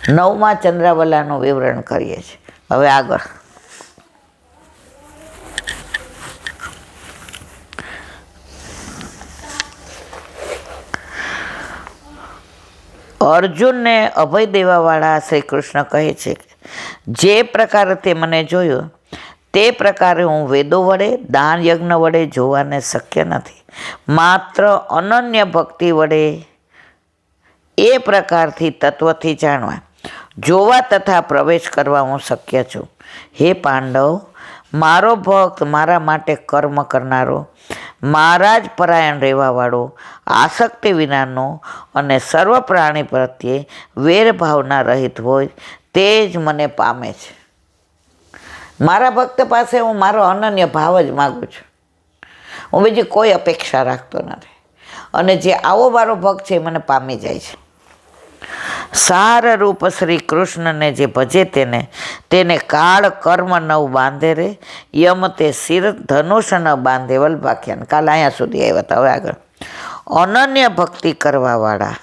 નવમા ચંદ્રાવલાનું વિવરણ કરીએ છીએ. હવે આગળ અર્જુનને અભય દેવાવાળા શ્રી કૃષ્ણ કહે છે કે જે પ્રકારે તે મને જોયો તે પ્રકારે હું વેદો વડે દાન યજ્ઞ વડે જોવાને શક્ય નથી. માત્ર અનન્ય ભક્તિ વડે એ પ્રકારથી તત્વથી જાણવા જોવા તથા પ્રવેશ કરવા હું શક્ય છું. હે પાંડવ, મારો ભક્ત, મારા માટે કર્મ કરનારો, મારા જ પરાયણ રહેવાવાળો, આસક્તિ વિનાનો અને સર્વ પ્રાણી પ્રત્યે વેરભાવના રહિત હોય તે જ મને પામે છે. મારા ભક્ત પાસે હું મારો અનન્ય ભાવ જ માગું છું. હું બીજી કોઈ અપેક્ષા રાખતો નથી અને જે આવો મારો ભક્ત છે એ મને પામી જાય છે. સાર રૂપ શ્રી કૃષ્ણને જે ભજે તેને કાળ કર્મ નવ બાંધે રે, યમ તે શિર ધનુષ ન બાંધે. વલ્ભાખ્યાન કાલ અહીંયા સુધી આવ્યા હતા. હવે આગળ અનન્ય ભક્તિ કરવાવાળા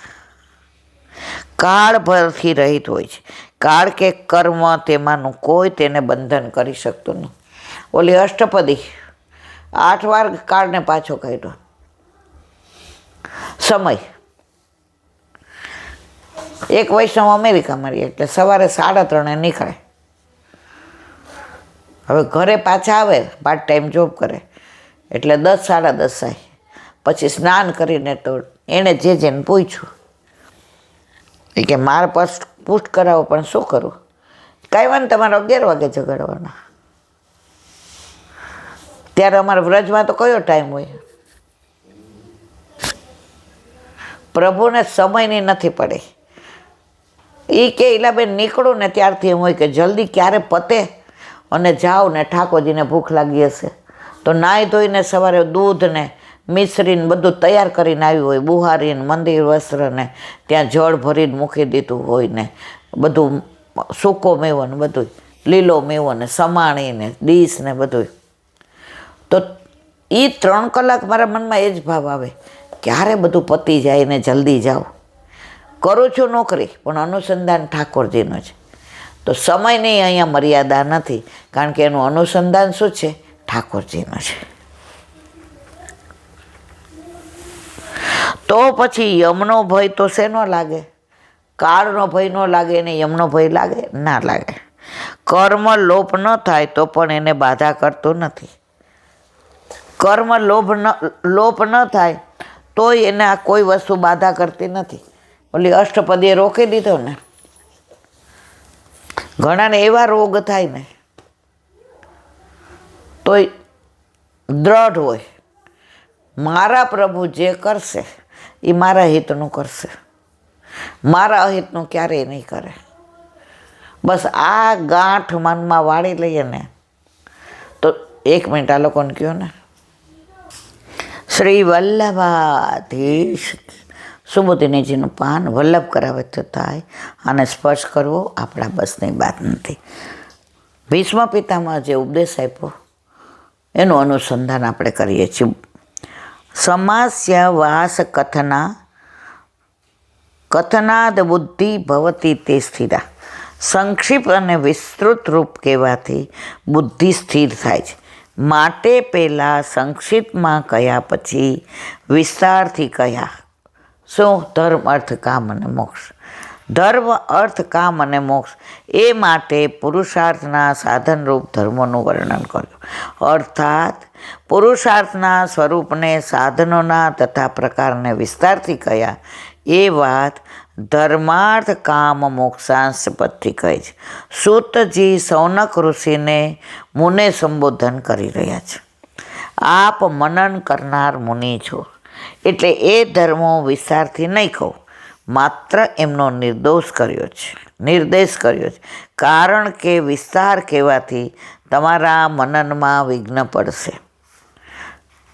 કાળ ભરથી રહિત હોય છે. કાળ કે કર્મ તેમાંનું કોઈ તેને બંધન કરી શકતું નથી. ઓલી અષ્ટપદી 8 વાર કાળને પાછો કાઢ્યો. સમય એક વૈષ્ણવ અમેરિકામાં રહે એટલે સવારે 3:30 નીકળે. હવે ઘરે પાછા આવે, પાર્ટ ટાઈમ જોબ કરે એટલે 10 સાડા 10 થાય. પછી સ્નાન કરીને તો એણે જેને પૂછ્યું એ કે મારે પુષ્ટ કરાવો પણ શું કરું? કાંઈ વાંધો, તમારે 11 વાગે જગાડવાના. ત્યારે અમારે વ્રજમાં તો કયો ટાઈમ હોય? પ્રભુને સમયની નથી પડે. એ કે ઈલાબેન નીકળું ને ત્યારથી એમ હોય કે જલ્દી ક્યારે પતે અને જાઓ ને ઠાકોરજીને ભૂખ લાગી હશે તો નાહી ધોઈને સવારે દૂધ ને મિશ્રીને બધું તૈયાર કરીને આવ્યું હોય, બુહારીને મંદિર વસ્ત્રને ત્યાં જળ ભરીને મૂકી દીધું હોય ને બધું સૂકો મેવો ને બધું લીલો મેવો ને સમાણીને ડીશ ને બધું. તો એ 3 કલાક મારા મનમાં એ જ ભાવ આવે, ક્યારે બધું પતી જાય ને જલ્દી જાઓ. કરું છું નોકરી પણ અનુસંધાન ઠાકોરજીનું છે. તો સમયની અહીંયા મર્યાદા નથી, કારણ કે એનું અનુસંધાન શું છે? ઠાકોરજીનું છે. તો પછી યમનો ભય તો શેનો લાગે? કાળનો ભય ન લાગે ને યમનો ભય લાગે? ના લાગે. કર્મ લોપ ન થાય તો પણ એને બાધા કરતું નથી. કર્મ લોપ ન થાય તોય એને આ કોઈ વસ્તુ બાધા કરતી નથી. ઓલી અષ્ટપદીએ રોકી દીધો ને. ઘણાને એવા રોગ થાય ને તોય દ્રઢ હોય, મારા પ્રભુ જે કરશે એ મારા હિતનું કરશે, મારા અહિતનું ક્યારેય નહીં કરે. બસ આ ગાંઠ મનમાં વાળી લઈએ ને તો 1 મિનિટ આ લોકોને કહો ને. શ્રી વલ્લભાધીશ સુબોધિનીજીનું પાન વલ્લભ કરાવે તો થાય, અને સ્પર્શ કરવો આપણા બસની વાત નથી. ભીષ્મ પિતામાં જે ઉપદેશ આપ્યો એનું અનુસંધાન આપણે કરીએ છીએ. સમાસ્ય વાસ કથનાદ બુદ્ધિ ભવતી તે સ્થિરા. સંક્ષિપ્ત અને વિસ્તૃત રૂપ કહેવાથી બુદ્ધિ સ્થિર થાય છે. માટે પહેલાં સંક્ષિપ્તમાં કહ્યા પછી વિસ્તારથી કહ્યા. શું? ધર્મ, અર્થ, કામ અને મોક્ષ. ધર્મ, અર્થ, કામ અને મોક્ષ એ માટે પુરુષાર્થના સાધનરૂપ ધર્મોનું વર્ણન કર્યું. અર્થાત પુરુષાર્થના સ્વરૂપને, સાધનોના તથા પ્રકારને વિસ્તારથી કહ્યા. એ વાત ધર્માર્થ કામ મોક્ષાંશ પદથી કહે છે. સૂતજી સૌનક ઋષિને મુને સંબોધન કરી રહ્યા છે. આપ મનન કરનાર મુનિ છો એટલે એ ધર્મો વિસ્તારથી નહીં કહું, માત્ર એમનો નિર્દેશ કર્યો છે. કારણ કે વિસ્તાર કહેવાથી તમારા મનનમાં વિઘ્ન પડશે.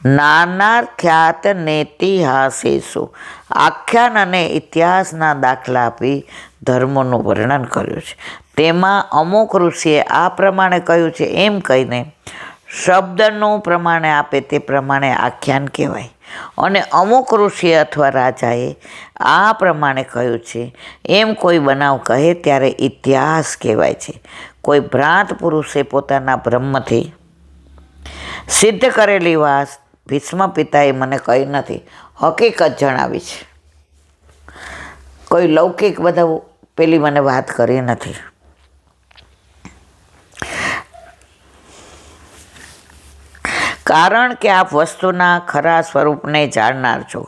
નાનાખ્યાત નેતિહાસેષુ. આખ્યાન અને ઇતિહાસના દાખલા આપી ધર્મોનું વર્ણન કર્યું છે. તેમાં અમુક ઋષિએ આ પ્રમાણે કહ્યું છે એમ કહીને શબ્દનું પ્રમાણે આપે તે પ્રમાણે આખ્યાન કહેવાય. અને અમુક ઋષિ અથવા રાજાએ આ પ્રમાણે કહ્યું છે એમ કોઈ બનાવ કહે ત્યારે ઇતિહાસ કહેવાય છે. કોઈ ભ્રાંત પુરુષે પોતાના બ્રહ્મથી સિદ્ધ કરેલી વાત ભીષ્મ પિતાએ મને કહી નથી, હકીકત જણાવી છે. કોઈ લૌકિક બધા પેલી મને વાત કરી નથી. કારણ કે આપ વસ્તુના ખરા સ્વરૂપને જાણનાર છો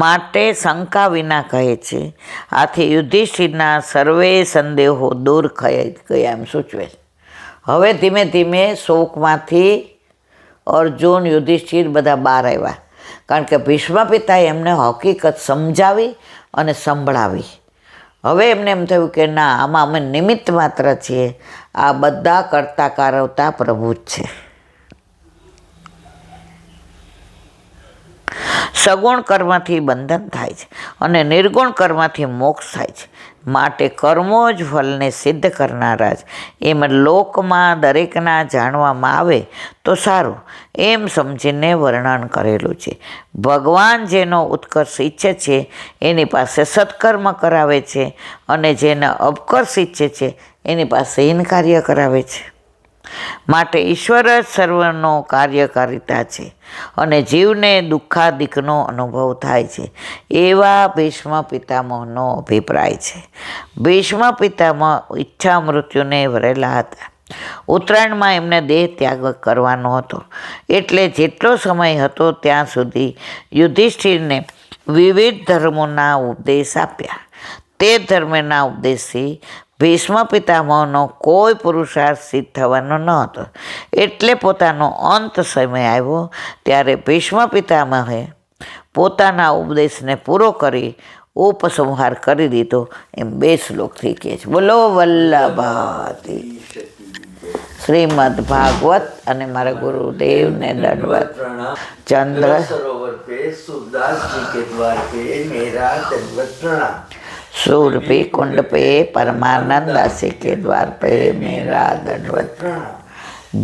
માટે શંકા વિના કહે છે. આથી યુધિષ્ઠિરના સર્વે સંદેહો દૂર થઈ ગયા એમ સૂચવે છે. હવે ધીમે ધીમે શોકમાંથી અર્જુન, યુધિષ્ઠિર બધા બહાર આવ્યા, કારણ કે ભીષ્મ પિતાએ એમને હકીકત સમજાવી અને સંભળાવી. હવે એમને એમ થયું કે ના, આમાં અમે નિમિત્ત માત્ર છીએ, આ બધા કરતા કારવતા પ્રભુ જ છે. સગુણ કર્મથી બંધન થાય છે અને નિર્ગુણ કર્મથી મોક્ષ થાય છે. માટે કર્મો જ ફલને સિદ્ધ કરનારા જ એમ લોકમાં દરેકના જાણવામાં આવે તો સારું એમ સમજીને વર્ણન કરેલું છે. ભગવાન જેનો ઉત્કર્ષ ઈચ્છે છે એની પાસે સત્કર્મ કરાવે છે અને જેને અપકર્ષ ઈચ્છે છે એની પાસે હીન કાર્ય કરાવે છે. માટે ઈશ્વર જ સર્વનો કાર્યકારિતા છે અને જીવને દુઃખાદિકનો અનુભવ થાય છે, એવા ભીષ્મ પિતામહનો અભિપ્રાય છે. ભીષ્મ પિતામહ ઈચ્છા મૃત્યુને વરેલા હતા. ઉત્તરાયણમાં એમને દેહ ત્યાગ કરવાનો હતો, એટલે જેટલો સમય હતો ત્યાં સુધી યુધિષ્ઠિરને વિવિધ ધર્મોના ઉપદેશ આપ્યા. તે ધર્મના ઉપદેશથી ભીષ્મ પિતામહનો કોઈ પુરુષાર્થ સિદ્ધ થવાનો ન હતો. એટલે પોતાનો અંત સમય આવ્યો ત્યારે ભીષ્મ પિતામહે પોતાના ઉપદેશને પૂરો કરી ઉપસંહાર કરી દીધો એમ 2 શ્લોકથી કહે છે. બોલો વલ્લભાતી શ્રીમદ ભાગવત. અને મારા ગુરુદેવને દંડવત. ચંદ્ર सरोवर पे सूरदास जी के द्वार पे मेरा दंडवत प्रणाम. सूरपी कुंड पे परमानंद दासी के द्वार पे मेरा दंडवत प्रणाम.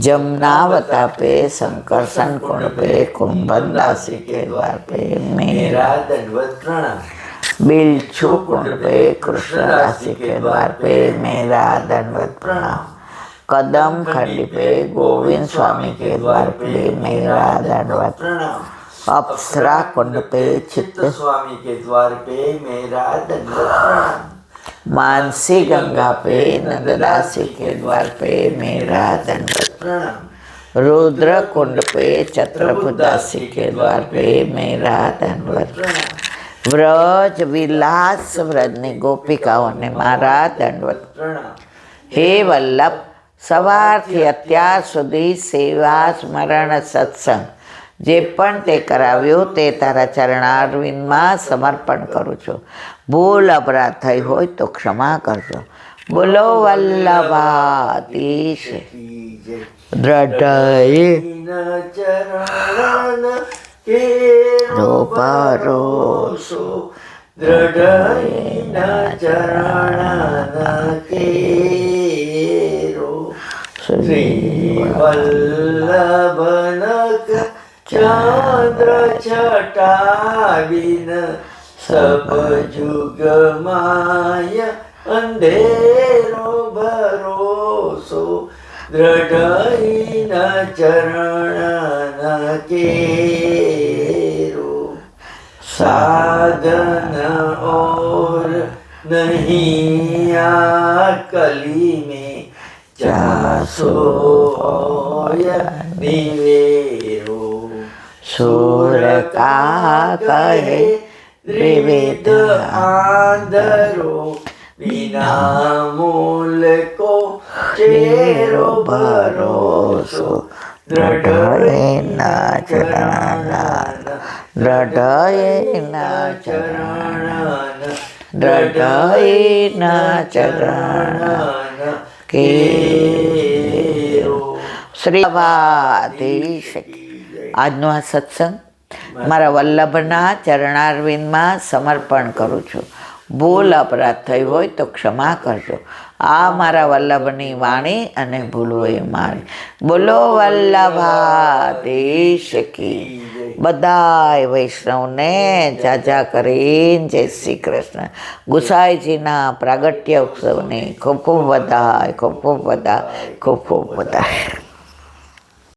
जमुनावता पे संकर्षण कुंड पे कुंभन दासी के द्वार पे मेरा दंडवत प्रणाम. बिलछू कुंड पे कृष्ण दासी के द्वार पे मेरा दंडवत प्रणाम. कदम खंडी पे गोविंद स्वामी के द्वार पे मेरा दंडवत प्रणाम. अप्सरा कुंड पे चित्त स्वामी के द्वार पे मेरा दंडवत प्रणाम. मानसी गंगा पे नंददासी के द्वार पे मेरा दंडवत प्रणाम. रुद्र कुंड पे छत्रपुदासी के द्वार पे मेरा दंडवत प्रणाम. व्रज विलास व्रजनी गोपिकाओं ने मारा दंडवत प्रणाम. हे वल्लभ, સવારથી અત્યાર સુધી સેવા સ્મરણ સત્સંગ જે પણ તે કરાવ્યું તે તારા ચરણારવિંદમાં સમર્પણ કરું છું. ભૂલ અપરાધ થઈ હોય તો ક્ષમા કરજો. બોલો વલ્લભાધીશ. દ્રઢયે ચરણ કેરો ભરોસો, દ્રઢયના ચરણ કેરો. શ્રી વલ્લભનક ચંદ્ર છટાવીન સબ જુગ માય અંધેરો ભરોસો, દ્રઢયના ચરણ કેરો. साधन और नहीं आ कली में, जासो निवेरो. सूर का कहे त्रिविध आंधरो, बिना मूल को चेरो भरोસો, દ્રઢયના ચરણાના દ્રઢયના ચરણાના દ્રઢયના ચરણાના કેરો. શ્રી વલ્લભાધીશ. આજનો આ સત્સંગ મારા વલ્લભના ચરણારવિંદમાં સમર્પણ કરું છું. ભૂલ અપરાધ થઈ હોય તો ક્ષમા કરજો. આ મારા વલ્લભની વાણી અને ભૂલ હોય મારી. બોલો વલ્લભાધીશ કી બધાય વૈષ્ણવને જાજા કરીને જય શ્રી કૃષ્ણ. ગુસાઈજીના પ્રાગટ્ય ઉત્સવની ખૂબ ખૂબ વધાય, ખૂબ ખૂબ વધાય, ખૂબ ખૂબ વધાય.